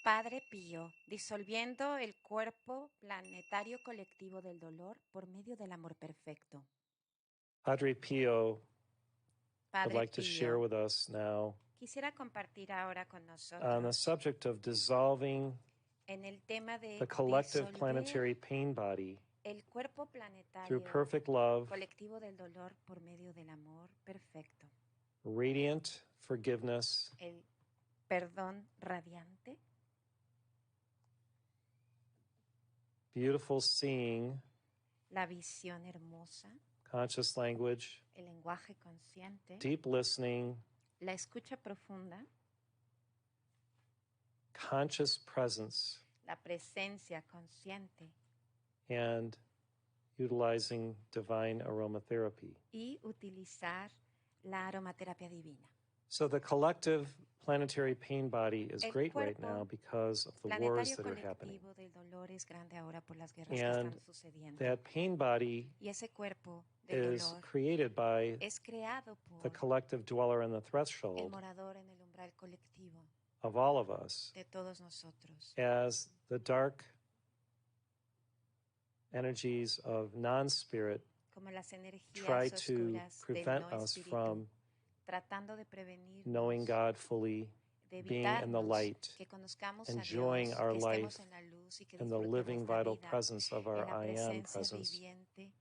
Padre Pío, disolviendo el cuerpo planetario colectivo del dolor por medio del amor perfecto. Padre Pío would Padre like to share Pío with us now quisiera compartir ahora con on the nosotros subject of dissolving en el tema de the collective disolver planetary pain body el cuerpo through planetario perfect love, colectivo del dolor por medio del amor perfecto. radiant forgiveness, El perdón radiante, beautiful seeing, la visión hermosa, conscious language, el lenguaje consciente, deep listening, la escucha profunda, conscious presence, la presencia consciente and utilizing divine aromatherapy. y utilizar la aromaterapia divina. So the collective planetary pain body is El great right cuerpo now because of the wars planetario that are happening. colectivo del dolor es grande ahora por las guerras que están And sucediendo. that pain body Y ese cuerpo del is dolor created by es creado the por collective dweller in the el threshold morador en el umbral colectivo of all of us de todos nosotros. as the dark energies of non-spirit Como las try energías to oscuras del prevent no us espíritu, from tratando de prevenirnos, knowing God fully, de being in the evitarnos light, que conozcamos a enjoying Dios, our que estemos life en la luz y que in the disfrutemos living la vital vida presence of en our la I am presencia presence. viviente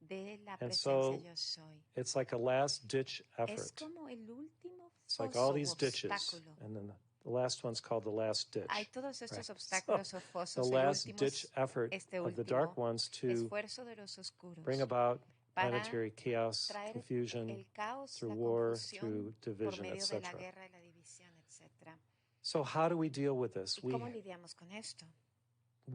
de la And presencia so yo soy. it's like a last ditch Es effort. como el último It's like all foso u these ditches, obstáculo. and then the last one's called the last ditch. Hay todos estos Right? obstáculos o So the fosos. El last último ditch es effort este of the dark último ones to esfuerzo de los oscuros bring about para planetary chaos, traer confusion, el caos, through la war, confusión through por division, medio de la etc. guerra y la división, etc. So how do we deal with this? ¿Y We cómo lidiamos con esto?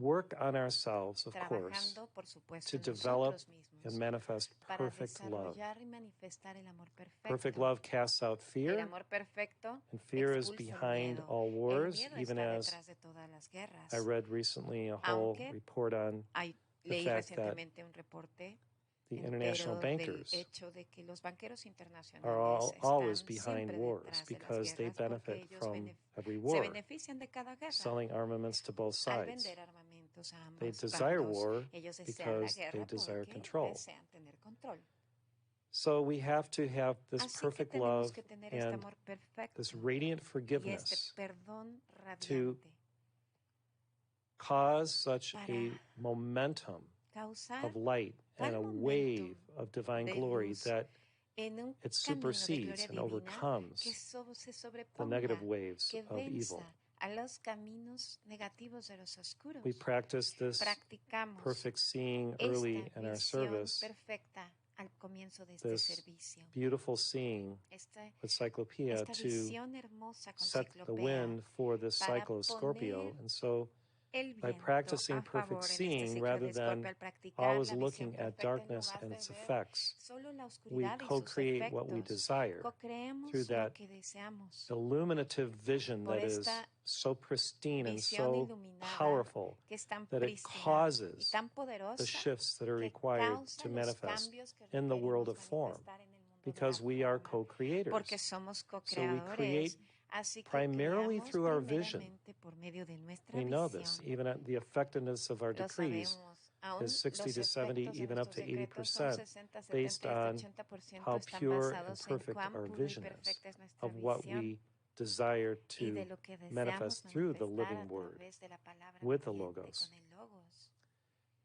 work on ourselves, of course, Trabajando, por supuesto, to en develop nosotros mismos and manifest para perfect love. desarrollar y manifestar el amor perfecto. Perfect love casts out El fear, amor perfecto and fear is expulsa el behind miedo. all El wars, miedo even está as detrás de todas las guerras. I read recently a whole Aunque report on the leí fact that recientemente un reporte the international entero del bankers hecho de que los banqueros are internacionales always están behind siempre wars detrás de las because they guerras porque benefit ellos from every se war, benefician de cada guerra. selling armaments to both Al sides. vender armamentos a They ambos desire bandos, war ellos desean la because they guerra desire porque control. desean tener control. So we have to have this Así que perfect tenemos love que tener este and amor perfecto this radiant y este forgiveness perdón to radiante cause such para a momentum causar of light and tal a momentum wave of divine de glory luz that en un it camino de supersedes gloria and divina que overcomes se the negative sobreponga, waves que of evil. venza a los caminos negativos de los oscuros. We practice this Practicamos perfect seeing early esta in our visión service, perfecta al comienzo de este this servicio. beautiful seeing with Cyclopeia Esta to visión hermosa con set the Ciclopea wind for this para cycle of Scorpio. poner And so el by viento practicing a perfect favor en este seeing ciclo rather de Escorpio, than al practicar always la visión looking at perfecta en darkness lugar and de its ver effects, solo la we oscuridad y sus co-create what we efectos, desire through co-creemos lo that que deseamos illuminative vision por that is esta so pristine and visión so iluminada powerful que es tan that it prístina y causes tan the poderosa shifts that are que required causa to los manifest cambios que in the world requerimos of form, manifestar en el mundo de la because we are forma, porque co-creators. somos So we co-creadores, create así que primarily creamos through our vision. primeramente por medio de nuestra We know this. visión. Even at the effectiveness of our Lo decrees sabemos, aún is 60 los to 70, efectos de even up nuestros to decretos son 80%, 60, 70 based y hasta on 80% how están pure and basados en perfect cuán our pura y vision is, perfecta es nuestra of what visión we desire y de to lo que deseamos manifest through the manifestar a living word través de la palabra with the viviente Logos. con el Logos.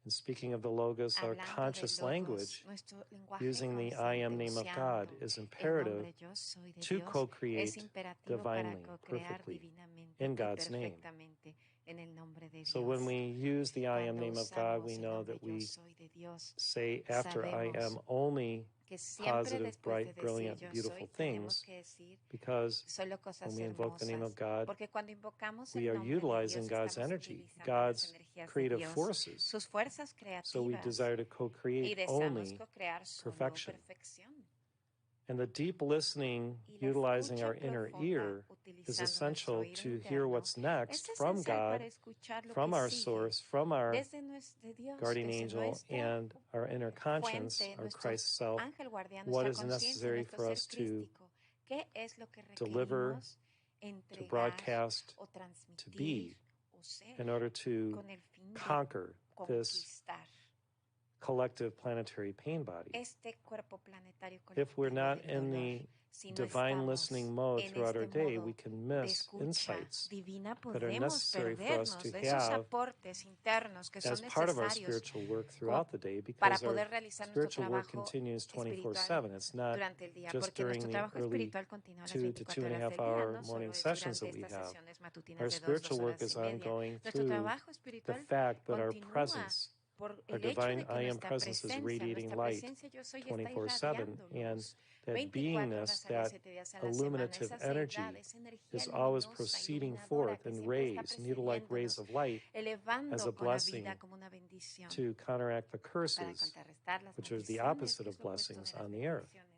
And speaking of the Logos, our Hablando del conscious Logos, language, nuestro lenguaje using the I consciente, am name of God, usando is el imperative nombre yo soy de to Dios, es co-create imperativo para divinely, co-crear perfectly, divinamente in y God's name. perfectamente en el nombre de So when Dios. we use the I am Cuando name of God, we usamos el know nombre that yo we soy de Dios, say after I am sabemos only que siempre positive, después de bright, decir brilliant, yo beautiful soy, tenemos things, que decir because solo when cosas we invoke the name of hermosas, God, porque cuando invocamos we el are nombre de utilizing Dios God's estamos energy, utilizando las God's energías de creative Dios, forces. sus fuerzas So we creativas, desire to y co-create deseamos only co-crear solo perfection. perfección. And the deep listening, Y la utilizing our escucha inner profunda, ear, is utilizando nuestro essential oído to hear interno, what's next es from esencial para God, escuchar lo from que our sigue source, from our de Dios, guardian desde angel, nuestra and our inner conscience, fuente, our nuestro Christ self, ángel guardián, what nuestra is conciencia, necessary nuestro for ser us to crístico. ¿Qué es lo que deliver, requerimos to entregar broadcast, o to be transmitir poseer in order to con el fin de conquer this conquistar collective planetary pain body. este cuerpo planetario If we're colectivo not del in dolor. the Si no divine estamos listening mode en throughout our este day, modo we can de miss escucha insights divina, that are podemos necessary for us perdernos to de esos have aportes internos que as son part of our necesarios spiritual work como throughout the day, para because our poder realizar nuestro spiritual work trabajo continues espiritual 24/7. It's not durante el día, just porque during nuestro the trabajo early espiritual continúa las 2 to 24 horas del 2.5 día, hour no solo morning es sessions durante that we estas have. sesiones matutinas Our de 2 spiritual work horas y is media. ongoing Nuestro through trabajo the espiritual fact that our continúa presence, por our el hecho divine de que I am nuestra presence is presencia, radiating nuestra light presencia yo soy está 24/7, irradiando and luz that 24 horas beingness, al día, that 7 días a la semana. illuminative Esa seidad, energy esa energía is always luminosa, proceeding iluminadora, forth que in siempre está rays, needle like rays precediéndonos, of light, as a elevando con la blessing vida como una bendición to counteract the para curses, contrarrestar las which are the maldiciones, opposite que of es lo opuesto blessings de las on the earth. bendiciones.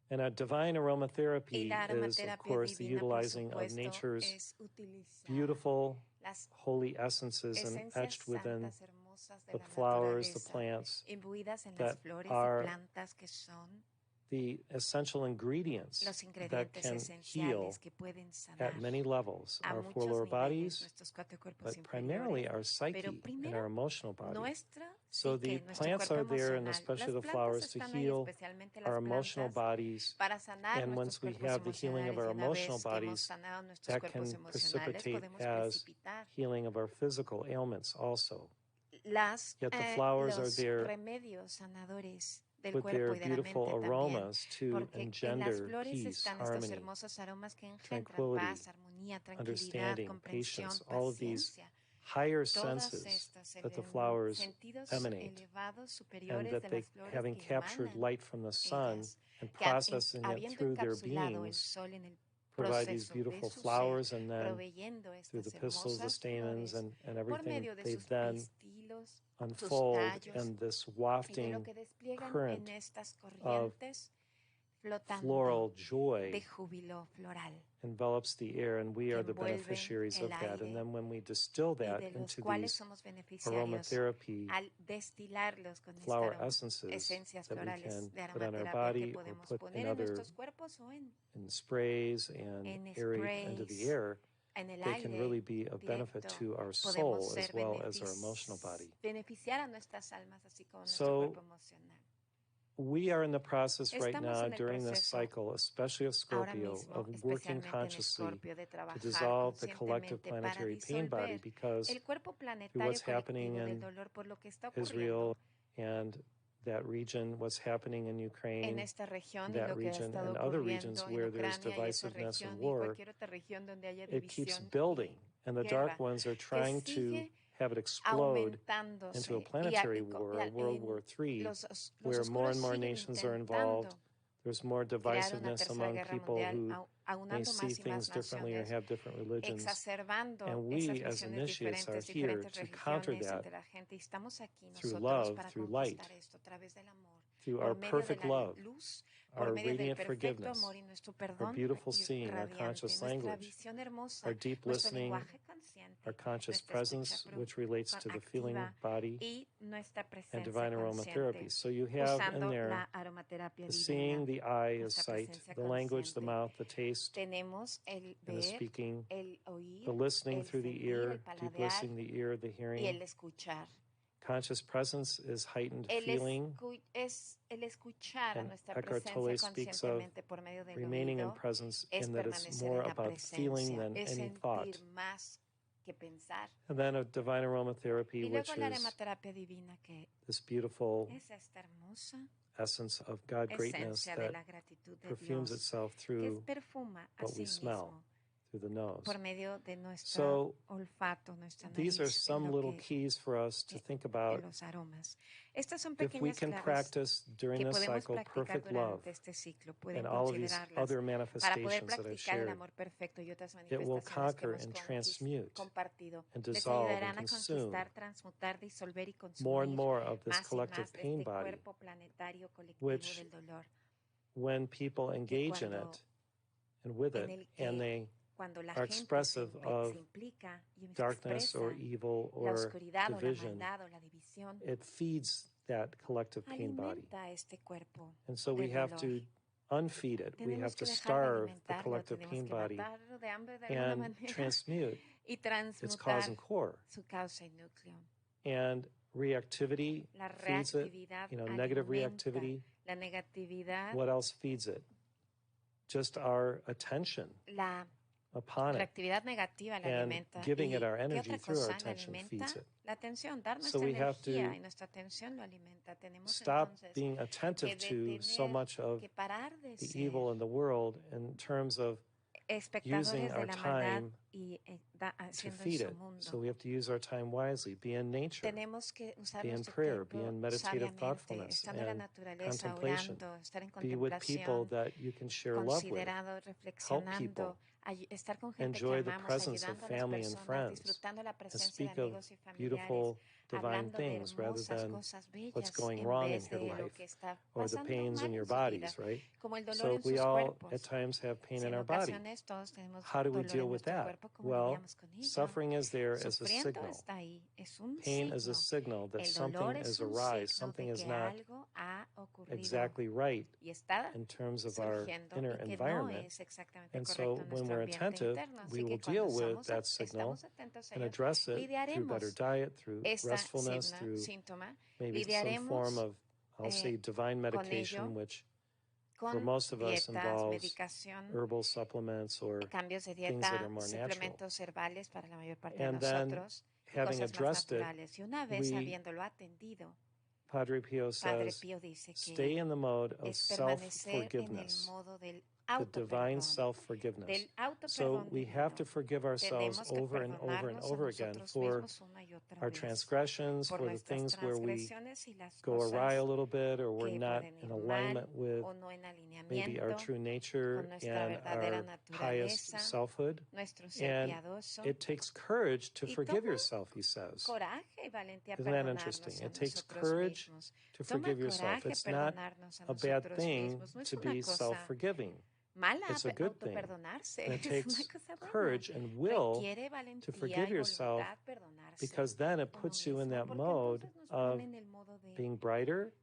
And a divine Y aromatherapy la is, of aromaterapia course, the divina, por utilizing of supuesto, nature's es utilizar beautiful, las holy essences and esencias etched within santas, hermosas de the la flowers, the naturaleza, plants, imbuidas en las that flores y are plantas que son the essential ingredients los that ingredientes can heal esenciales que pueden at sanar many levels a our four muchos lower niveles bodies, nuestros 4 cuerpos but primarily inferiores, our pero psyche and primero our emotional body. nuestra So psique, the nuestro plants cuerpo are there, and emocional. especially Las the plantas flowers, to están ahí, heal especialmente our las emotional plantas, bodies. para sanar And nuestros once we cuerpos have the healing of emocionales. our Y una emotional vez que hemos bodies, sanado nuestros that cuerpos can emocionales, precipitate podemos as precipitar healing of our physical ailments also. Yet the los flowers are there remedios sanadores del with their cuerpo y de la beautiful mente también, aromas to porque en las engender flores peace, están estos harmony, hermosos aromas que engendran tranquility, paz, armonía, tranquilidad, understanding, comprensión, patience, all of these paciencia. higher Todos senses estos that the flowers sentidos emanate, elevados, and superiores that de they, las flores having que captured emanan light from the sun ellas, and que processing it habiendo through their encapsulado el beings, sol en el provide these proceso de beautiful su ser, flowers, and then proveyendo through the estas pistils, the hermosas stamens, flores and por everything, medio de they sus then pistilos, sus unfold, tallos, and this y de lo wafting que despliegan current en estas of corrientes flotando floral de joy júbilo floral, envelops the air, and we que are the envuelven beneficiaries el of that. aire, And then when we distill y that de los into cuales these somos beneficiarios aromatherapy al destilarlos con flower estas essences esencias that we florales can de put on our aromaterapia que body or podemos put poner in en other nuestros cuerpos o in sprays and en aerate into the sprays, air, en el they can really aire be of benefit directo, to our podemos soul as ser well as our emotional body. beneficiar a nuestras almas así como nuestro So cuerpo emocional. we are in the process right Estamos now en el during this proceso cycle, especially of ahora Scorpio, mismo, of working especialmente en consciously Escorpio, de to trabajar dissolve the collective conscientemente para planetary pain body, disolver because el cuerpo through planetario what's happening colectivo del in dolor por lo que está Israel ocurriendo and that region, what's happening in en Ukraine, esta región y that lo que ha region, estado and other regions ocurriendo en where there's Ucrania y esa divisiveness and región y war, cualquier otra región donde haya it keeps división building. y And the guerra, dark ones are que trying to sigue have it explode into a aumentándose planetary war, a World War III, los where more oscuros and more siguen nations are involved. intentando There's more crear una divisiveness tercera among guerra people mundial, who may aunando see más y things más differently or naciones, have different religions. exacerbando And esas we, as visiones initiates, are diferentes, here diferentes to counter religiones that entre la gente. Y estamos aquí through nosotros love, para through light, conquistar esto a través del amor, through por our medio de perfect la love, luz, por our medio del radiant perfecto forgiveness, amor y nuestro our perdón beautiful seeing, our radiante, conscious nuestra language, visión hermosa, our deep nuestro listening, lenguaje consciente, our conscious nuestra escucha presence, which relates to the feeling activa body, y nuestra and presencia divine aromatherapy. consciente, So you have in usando there la aromaterapia the divina, seeing, the eye is nuestra sight, presencia the language, the consciente. mouth, the taste, Tenemos el and the ver, speaking, el oír, the listening el through the sentir, el ear, deep paladear listening, the ear, the y hearing. el escuchar. Conscious presence is heightened El, feeling. es el escuchar a And nuestra Eckhart presencia Tolle speaks of conscientemente por medio del remaining in oído, presence es in that it's permanecer more en la about feeling presencia, than es any sentir thought. más que pensar. And then a divine aromatherapy, Y which luego la is aromaterapia divina, que this beautiful es esta hermosa essence of God greatness esencia de that la gratitud de perfumes Dios, itself que through perfuma a what we sí smell, mismo through the nose. por medio de nuestro So olfato, nuestra these are nariz, en some lo little que keys for us to think about. los aromas. Estas son If we pequeñas can claves practice during que this podemos cycle practicar perfect love durante este ciclo. Pueden and all of these considerarlas other para poder manifestations that I've practicar el shared, amor perfecto y otras it will manifestaciones que conquer hemos and transmute compartido. and Les dissolve and ayudarán a consume conquistar, transmutar, disolver y more and consumir more of this más y collective más de pain este body, cuerpo planetario colectivo which, del dolor. when people engage in cuando- it and with en it, el que and they Cuando la are gente expressive of se implica y darkness or expresa evil la or oscuridad o la division, maldad o la división, it feeds that collective pain body. alimenta este cuerpo And so we del have dolor. to unfeed it. We have Tenemos to que dejar de starve the alimentarlo, collective tenemos pain que body matarlo de hambre de alguna and manera transmute y its cause and transmutar core. su causa y núcleo. And reactivity La feeds it, reactividad negative alimenta, reactivity. la negatividad, What else feeds it? Just our attention la upon it reactividad negativa la and alimenta. giving ¿Y it our qué energy otra through our cosa la attention alimenta? feeds it. La atención, dar So nuestra we have energía to y nuestra atención lo alimenta. Tenemos stop entonces being que attentive to so detener, much of que parar de the ser evil in the world in terms of using espectadores de our la maldad time y to haciendo en feed su it. mundo. So we have to use our time wisely, be in nature, Tenemos que usar be in nuestro prayer, be tiempo in meditative sabiamente, thoughtfulness estando en la and naturaleza, contemplation. orando, estar en Be with people contemplación, that you can share love with, considerado, help reflexionando, people, estar con gente que enjoy the amamos, presence of ayudando a las family and personas, friends, disfrutando la and presencia de speak of amigos y familiares, beautiful divine hablando de things rather hermosas than cosas what's bellas going en wrong in vez your de lo life que está or the pasando pains mal in your en su vida, bodies, right? como el dolor So en we sus all cuerpos. at times have pain Si in en our body. ocasiones todos tenemos How do we dolor deal en with nuestro that? cuerpo, ¿cómo Well, lidiamos con ello? suffering is there as a Sufriendo signal. está ahí, es un Pain is a signo. signal that El something dolor is es un awry, signo something de is que not algo ha ocurrido exactly right y está in terms of our surgiendo inner y que no environment. es exactamente And correcto so en when nuestro we're ambiente attentive, interno. we Así will que deal cuando with that signal estamos atentos a and ello, address it through better lidiaremos diet, through esta restfulness, through síntoma, maybe some form lidiaremos of, I'll say, divine con ello, medication, which for con most of us dietas, involves medicación, herbal supplements or cambios de things that are dieta, more natural. suplementos herbales para la mayor parte de And then, nosotros y having cosas más addressed it, naturales. Y una vez we, habiéndolo atendido, Padre Pío Padre says, Pío dice stay que in the mode of es permanecer en el self-forgiveness, modo del the divine autoperdón. self-forgiveness. Del So autoperdón we have to divino. forgive ourselves Tenemos que over and over and perdonarnos a over again nosotros for mismos una y otra our vez, transgressions, por for the nuestras things where we transgresiones y las go awry a cosas little bit or we're que not pueden in ir alignment mal with o no en maybe our alineamiento true nature con nuestra and verdadera our pious naturaleza, selfhood. nuestro ser And piadoso. it takes courage to Y forgive toma yourself, he says. coraje y valentía Isn't that perdonarnos interesting? a It takes nosotros courage mismos. to Toma forgive yourself. coraje It's not perdonarnos a a bad nosotros thing mismos. No es to una be cosa self-forgiving. mala It's a good thing. autoperdonarse, And it es una takes cosa buena. courage and will Requiere to valentía forgive y yourself voluntad perdonarse because then it uno puts you in mismo, that porque mode entonces nos of pone en el modo de being brighter,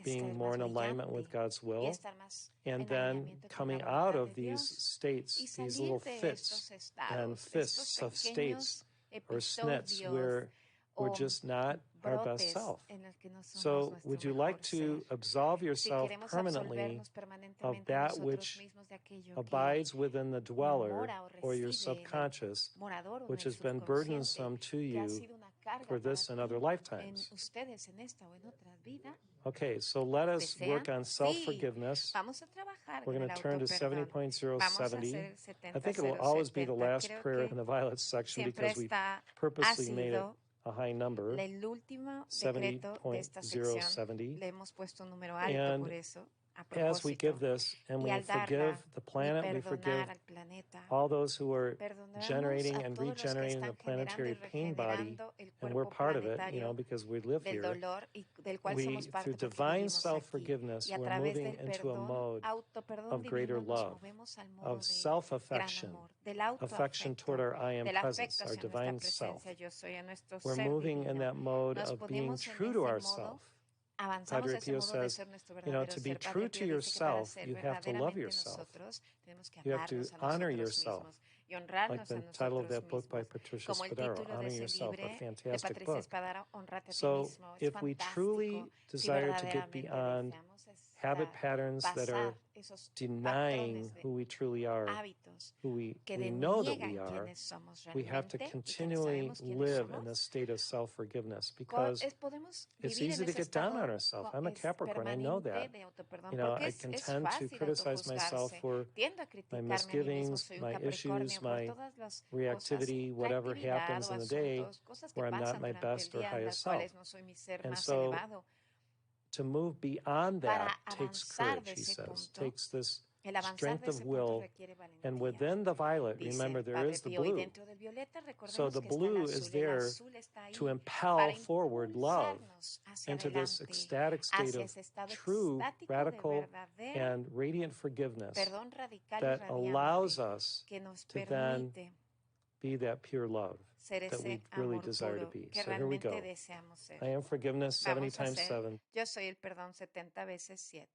being estar more más in alignment with brillante God's y will, estar más and en then alineamiento con la coming out voluntad of de these Dios y states, these salir little de fits estos and estados, estos fists of states pequeños or snits episodios where we're o just not our best brotes self. en el que no somos So nuestro would you mejor like to ser. absolve Si yourself queremos permanently absolvernos of permanentemente a that nosotros which mismos de aquello que abides within the dweller mora o or your reside en el subconscious, morador o en which el has been subconsciente, burdensome to que ha you sido una carga for para this and other ti, lifetimes? en ustedes en esta o en otra vida? Okay, so let us ¿Desean? work on Sí, self-forgiveness. vamos a trabajar We're en going el to turn to autoperdón. Vamos a 70.070. hacer el I think it will always be the 70.070. last Creo prayer que in the violet section siempre because we ha purposely made it sido a high number, el último decreto de esta sección. 70.070. Le hemos puesto un número alto And por eso, a as we propósito. give this and Y we al forgive darla the y planet, we forgive perdonar al planeta, all those who are perdonamos generating a and todos los que regenerating the están generando planetary y pain body, regenerando el and we're cuerpo part of it, planetario because we live del here. dolor y del cual We, somos parte through porque divine vivimos aquí. self-forgiveness, Y a we're través moving del into a perdón, mode autoperdón of greater divino, nos love, movemos al modo of de gran self-affection, amor, del affection toward autoafecto, our I am del presence, afecto our hacia nuestra divine self. presencia, yo soy, a nuestro We're ser moving in divino. that mode Nos of being ponemos en true to ese ourself. modo, avanzamos Padre a ese Pío modo de says, ser nuestro you know, verdadero to be ser. true Padre to Pío dice que para yourself, ser you have to love verdaderamente yourself. nosotros, tenemos que You have to amarnos a honor nosotros yourself. mismos y Like honrarnos the a title of nosotros that book by mismos. Patricia Como el Spadaro, título de Honor ese Yourself, a libro de fantastic Patricia book. Espadaro, Honrate a ti So mismo. Es if we truly fantástico. Si desire to get verdaderamente beyond deseamos habit patterns that are pasar esos denying patrones de who we truly are, hábitos who we que know that we deniegan are, quiénes somos we have to realmente y que no continually sabemos quiénes live in somos, this state of self-forgiveness because podemos it's vivir easy en to ese get down estado on ourselves. I'm a Capricorn, I know that. de autoperdón, You know, porque I es can tend to fácil criticize myself autojuzgarse. for Tiendo a my criticarme a mí mismo, misgivings, soy un my Capricornio issues, por my todas las cosas, reactivity, whatever reactividad happens o in the day asuntos, cosas que where I'm not pasan my durante el best or día en las highest self. cuales no soy mi ser And más so elevado. to move beyond Para that takes avanzar de courage, he ese says, punto, takes this el avanzar strength de of ese punto will. requiere And valentía. within the violet, Dice remember, there Padre is the Pío, y blue. dentro del violeta So recordemos the que está el blue is azul. El there azul está ahí to para impel forward love impulsarnos hacia into this adelante, ecstatic state hacia of ese estado true, extático de radical, verdadero and radiant forgiveness perdón radical y that allows radiante us que nos to then permite be that pure love ser that we ese really amor desire to puro be. que So here we realmente go. deseamos ser. I am forgiveness 70 Vamos a times hacer, 7. yo soy el perdón 70 veces 7.